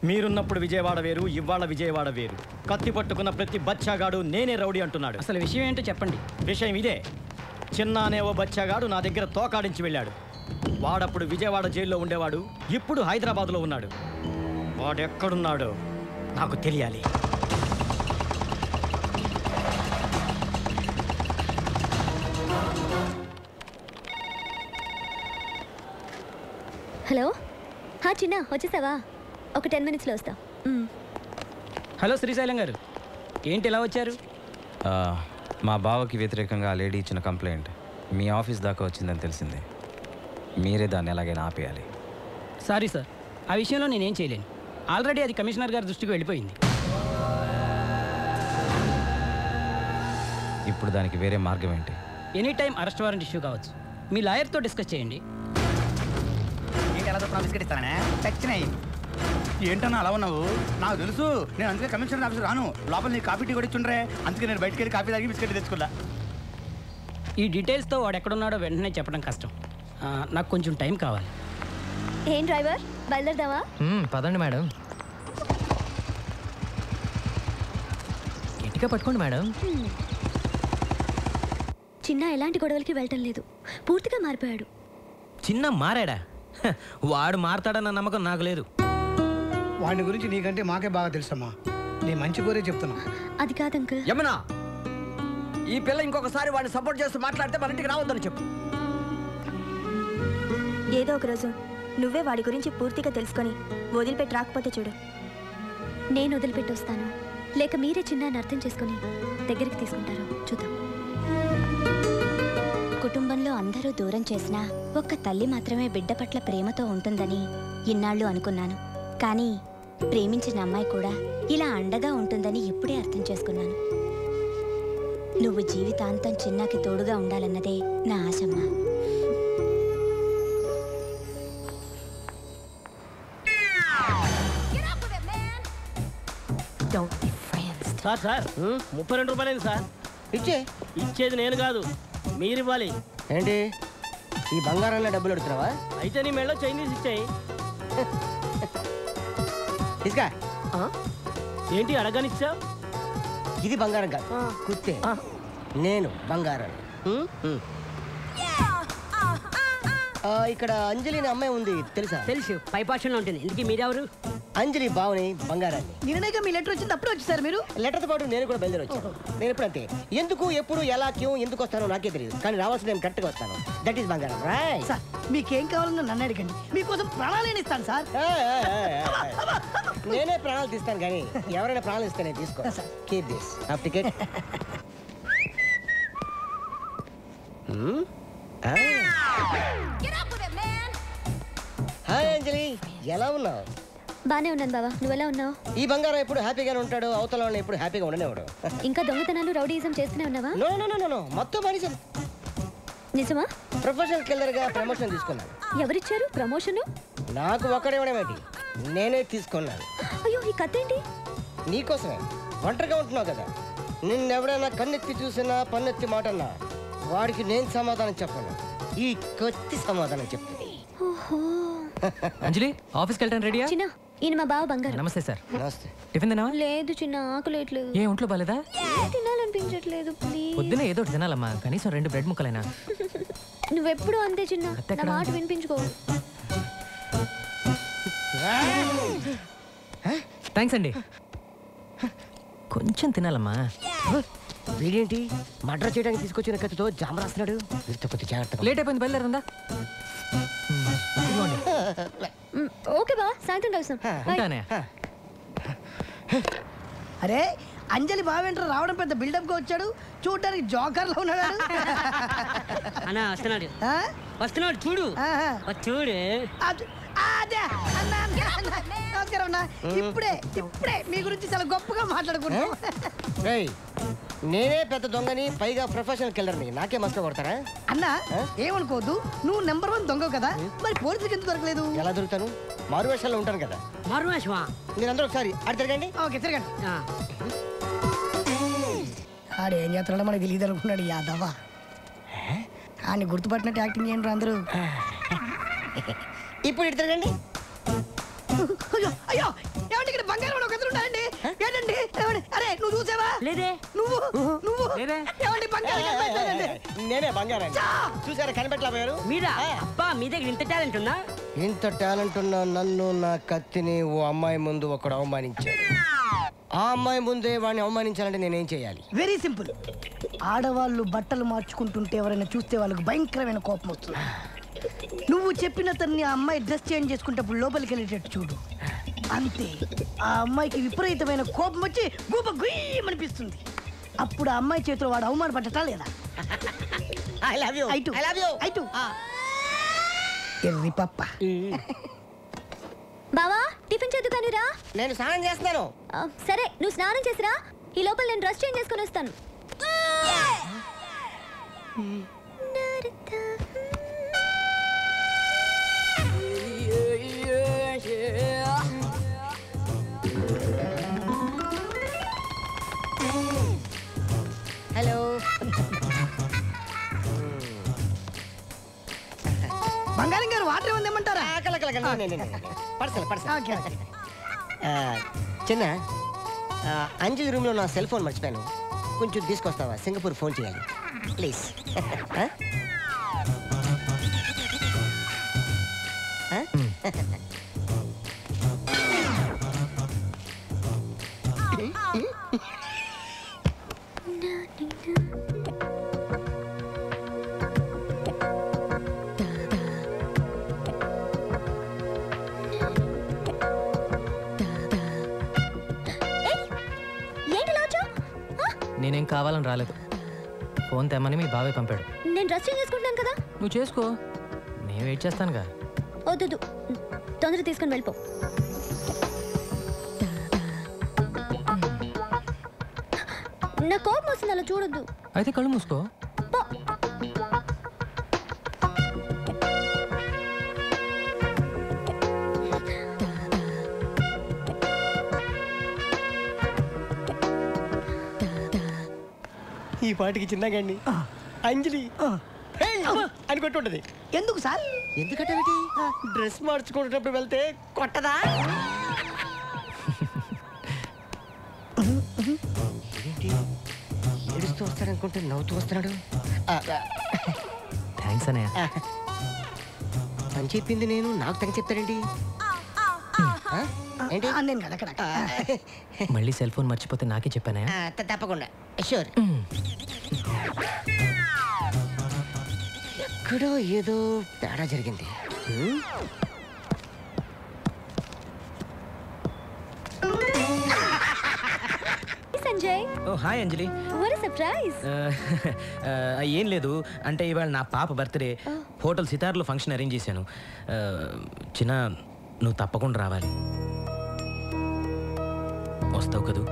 మీరున్నప్పుడు విజయవాడ వేరు, ఇవాళ విజయవాడ వేరు. కత్తి పట్టుకున్న ప్రతి బచ్చాగాడు నేనే రౌడీ అంటున్నాడు. అసలు విషయం ఏంటో చెప్పండి. విషయం ఇదే. చిన్న అనే ఓ బచ్చాగాడు నా దగ్గర తోకాడించి వెళ్ళాడు. వాడప్పుడు విజయవాడ జైల్లో ఉండేవాడు, ఇప్పుడు హైదరాబాద్లో ఉన్నాడు. వాడెక్కడున్నాడో నాకు తెలియాలి. హలో, చిన్న వచ్చేసావా? ఒక 10 minutesలో వస్తా. హలో శ్రీశైలం గారు, ఏంటి ఇలా వచ్చారు? మా బావకి వ్యతిరేకంగా ఆ లేడీ ఇచ్చిన కంప్లైంట్ మీ ఆఫీస్ దాకా వచ్చిందని తెలిసింది. మీరే దాన్ని ఎలాగైనా ఆపేయాలి. సారీ సార్, ఆ విషయంలో నేనేం చేయలేను. ఆల్రెడీ అది కమిషనర్ గారి దృష్టికి వెళ్ళిపోయింది. ఇప్పుడు దానికి వేరే మార్గం ఏంటి? Any time arrest warrant issue కావచ్చు. మీ లాయర్తో డిస్కస్ చేయండి. ఎలా తప్ప బిస్కెట్ ఇస్తానే చచ్చినాయి. ఏంటన్నా అలా ఉన్నావు? నాకు తెలుసు, నేను అందుకే కమిషనర్ ఆఫీస్ రాను. లోపల నీ కాఫీ టీ కూడా ఇచ్చుండ్రే, అందుకే నేను బయటకు వెళ్ళి కాఫీ తాగి బిస్కెట్ తెచ్చుకున్నా. ఈ డీటెయిల్స్తో వాడు ఎక్కడున్నాడో వెంటనే చెప్పడం కష్టం. నాకు కొంచెం టైం కావాలి. ఏం డ్రైవర్, బయలుదేరదావా? పదండి మేడం. గట్టిగా పట్టుకోండి మేడం. చిన్న ఎలాంటి గొడవలకి వెళ్ళటం లేదు, పూర్తిగా మారిపోయాడు. చిన్న మారాడా? వాడు మారతాడన్న నమ్మకం నాకు లేదు. వాడి గురించి నీకంటే మాకే బాగా తెలుసమ్మా. నీ మంచి కోరే చెప్తున్నా. అది కాదు అంకుల్. యమునా, ఈ పిల్ల ఇంకొకసారి వాడిని సపోర్ట్ చేస్తూ మాట్లాడితే మన ఇంటికి రావద్దని చెప్పు. ఏదో ఒక రోజు నువ్వే వాడి గురించి పూర్తిగా తెలుసుకొని వదిలిపెట్టి రాకపోతే చూడు, నేను వదిలిపెట్టి వస్తాను, లేక మీరే చిన్నాన్ని అర్థం చేసుకుని దగ్గరికి తీసుకుంటారు చూద్దాం. కుటుంబంలో అందరూ దూరం చేసినా ఒక్క తల్లి మాత్రమే బిడ్డ పట్ల ప్రేమతో ఉంటుందని ఇన్నాళ్ళు అనుకున్నాను. కానీ ప్రేమించిన అమ్మాయి కూడా ఇలా అండగా ఉంటుందని ఇప్పుడే అర్థం చేసుకున్నాను. నువ్వు జీవితాంతం చిన్నాకి తోడుగా ఉండాలన్నదే నా ఆశమ్మా. Sir 32 రూపాయలేదు sir. ఇచ్చేది నేను కాదు, మీరు ఇవ్వాలి. ఏంటి ఈ బంగారంలో డబ్బులు అడుగుతున్నావా? అయితే నీ మెళ్ళో చైనీస్ ఇచ్చాయి. ఇసుకా ఏంటి అడగనిచ్చావు? ఇది బంగారం కాదు, కుత్తే. నేను బంగారం. ఇక్కడ అంజలి అనే అమ్మాయి ఉంది, తెలుసా? తెలుసు, పైపాషన్లో ఉంటుంది. ఇందుకీ మీరెవరు? అంజలి బావని, బంగారాన్ని. నిన్ననే మీ లెటర్ వచ్చింది, అప్పుడు వచ్చేసారు మీరు? లెటర్తో పాటు నేను కూడా బయలుదేరి వచ్చాను. నేను ఎప్పుడు అంతే, ఎందుకు ఎప్పుడు ఎలా క్యూ ఎందుకు వస్తానో నాకే తెలియదు, కానీ రావాల్సిన నేను కరెక్ట్గా వస్తాను. దట్ ఈస్ బంగారం. సార్ మీకేం కావాలన్నా నన్ను అడగండి, మీకోసం ప్రాణాలు ఇస్తాను సార్. నేనే ప్రాణాలు తీస్తాను, కానీ ఎవరైనా ప్రాణాలు ఇస్తే నేను తీసుకో. Keep this half ticket. Hi Anjali, ఎలా ఉన్నావు? బానే ఉన్నాను బావా, నువ్వెలా ఉన్నావు? ఈ బంగారం ఎప్పుడు హ్యాపీగానే ఉంటాడు, అవతల వాళ్ళని ఎప్పుడు హ్యాపీగా ఉండనేవాడు. ఇంకా దొంగతనాలు రౌడీయిజం చేస్తూనే ఉన్నావా? నో నో నో నో, మొత్తం మనిషి. నిజమా? ప్రొఫెషనల్ కిల్లర్ గా ప్రమోషన్ తీసుకున్నాను. ఎవరిచ్చారు ప్రమోషన్? నాకు ఒక్కడేమేంటి, నేనే తీసుకున్నాను. అయ్యో, ఈ కథ ఏంటి? నీకోసమే. ఒంటరిగా ఉంటున్నావు కదా, నిన్నెవడైనా కన్నెత్తి చూసినా పన్నెత్తి మాటన్నా వాడికి నేను సమాధానం చెప్పను, ఈ కొత్త సమాధానం చెప్తుంది. అంజలి, ఆఫీస్కి వెళ్ళడానికి రెడీయా? చిన్న, ఈయన మా బావ బంగారు. నమస్తే సార్. నమస్తే. టిఫిన్ తినావా? లేదు చిన్న, ఆకలేట్లేదు. ఏ ఒంట్లో బాలేదా? తినాలనిపించట్లేదు, ప్లీజ్. పొద్దున ఏదో ఒకటి తినాలమ్మా, కనీసం 2 బ్రెడ్ ముక్కలైనా. నువ్వెప్పుడు అంతే చిన్న, నా మాట వినిపించుకో. థ్యాంక్స్ అండి. కొంచెం తినాలమ్మా. వీడేంటి మర్డర్ చేయడానికి తీసుకొచ్చిన కత్తితో జామ రాస్తున్నాడు? వీరితో కొద్ది జాగ్రత్త. లేట్ అయిపోయింది, బయలుదేరుందా? ఓకే బా, సాయంత్రం కలుస్తాం. ఉంటానే. అరే, అంజలి బావేంట్రా రావడం పెద్ద బిల్డప్ గా వచ్చాడు, చూడడానికి జోకర్ లో ఉన్నాడు. అన్నా వస్తున్నాడు, వస్తున్నాడు చూడు, చూడు. నమస్కారం అన్న. ఇప్పుడే మీ గురించి చాలా గొప్పగా మాట్లాడుకున్నాం. నేనే పెద్ద దొంగని, పైగా ప్రొఫెషనల్ కిల్లర్ని, నాకే మస్తు కొడతారా? అన్నా ఏమనుకోవద్దు, నువ్వు నెంబర్ 1 దొంగ కదా, మరి పోలీసులకు ఎందుకు దొరకలేదు? ఎలా దొరుకుతాను? మారువేషాల్లో ఉంటాను కదా. మారువేషమా? మీరందరూ ఒకసారి అటు తిరగండి. ఓకే, తిరగండి. ఆడేం చేస్తున్నాడో మనకి తెలియదు అనుకున్నాడు యాదవా. ఆడిని గుర్తుపట్టినట్టు యాక్టింగ్ చేయండి అందరూ. ఇప్పుడు ఇటు తిరగండి. అయ్యో అయ్యో, నువ్వు చూసావా? లేదే. నువ్వు నువ్వు లేదే. ఏమండి బంగారం కనిపెట్టానండి. నేనే బంగారం చూసారా కనిపెట్టలేకపోయారు మీరా? అబ్బా మీ దగ్గర ఇంత టాలెంట్ ఉందా? ఇంత టాలెంట్ ఉన్న నన్ను నా కత్తిని ఓ అమ్మాయి ముందు ఒకడు అవమానించాడు. ఆ అమ్మాయి ముందే వాడిని అవమానించాలంటే నేనేం చేయాలి? Very simple. ఆడవాళ్ళు బట్టలు మార్చుకుంటుంటే ఎవరైనా చూస్తే వాళ్ళకి భయంకరమైన కోపం వస్తుంది. నువ్వు చెప్పిన తన్ని ఆ అమ్మాయి డ్రెస్ చేంజ్ చేసుకుంటప్పుడు లోపలికి వెళ్ళేటట్టు చూడు. అంతే. ఆ అమ్మాయికి విపరీతమైన కోపం వచ్చి గూప గుయ్యమనిపిస్తుంది. అప్పుడు ఆ అమ్మాయి చేతిలో వాడు అవమానపడ్డటా లేదా? I love you I too. I love you I too. ఎర్రి పప్ప. బావా టిఫిన్ చేద్దుకానిరా. నేను స్నానం చేస్తున్నాను. సరే నువ్వు స్నానం చేసిరా, ఈ లోపల నేను డ్రెస్ చేంజ్ చేసుకుని వస్తాను. హలో. బంగారం గారు వాటర్ ఏమైనా తెమ్మంటారా? Parcel okay. చిన్న అంజలి రూమ్లో నా సెల్ ఫోన్ మర్చిపోయాను. కొంచెం తీసుకొస్తావా? సింగపూర్ ఫోన్ చేయాలి ప్లీజ్. నేనేం కావాలని రాలేదు. ఫోన్ తెమ్మని మీ బావే పంపాడు. నేను డ్రెస్ చేంజ్ చేసుకుంటాను కదా. నువ్వు చేసుకో, నేను వెయిట్ చేస్తానుగా. వద్దు, తొందరగా తీసుకొని వెళ్ళిపో. నా కోపం వస్తుంది, అలా చూడొద్దు. అయితే కళ్ళు మూసుకో. ఈ పాటికి చిన్నగాండి అంజలి అని కొట్టుంటది. ఎందుకు సార్? ఎందుకంటే డ్రెస్ మార్చుకునేటప్పుడు వెళ్తే కొట్టదా? ఏంటి ఏడుస్తూ వస్తాడనుకుంటే నవ్వుతూ వస్తున్నాడు. థ్యాంక్స్ అన్నయ్య. తను చెప్పింది నేను నాకు తను చెప్తాడేంటి? ఏంటి నేను కదా అక్కడ. మళ్ళీ సెల్ ఫోన్ మర్చిపోతే నాకే చెప్పానే. తప్పకుండా షూర్. ఎక్కడో ఏదో తేడా జరిగింది. Sanjay. Oh hi Anjali. What a surprise. ఏం లేదు, అంటే ఇవాళ నా పాప బర్త్డే. హోటల్ సితార్లో ఫంక్షన్ అరేంజ్ చేశాను. చిన్న నువ్వు తప్పకుండా రావాలి. వస్తావు కదూ?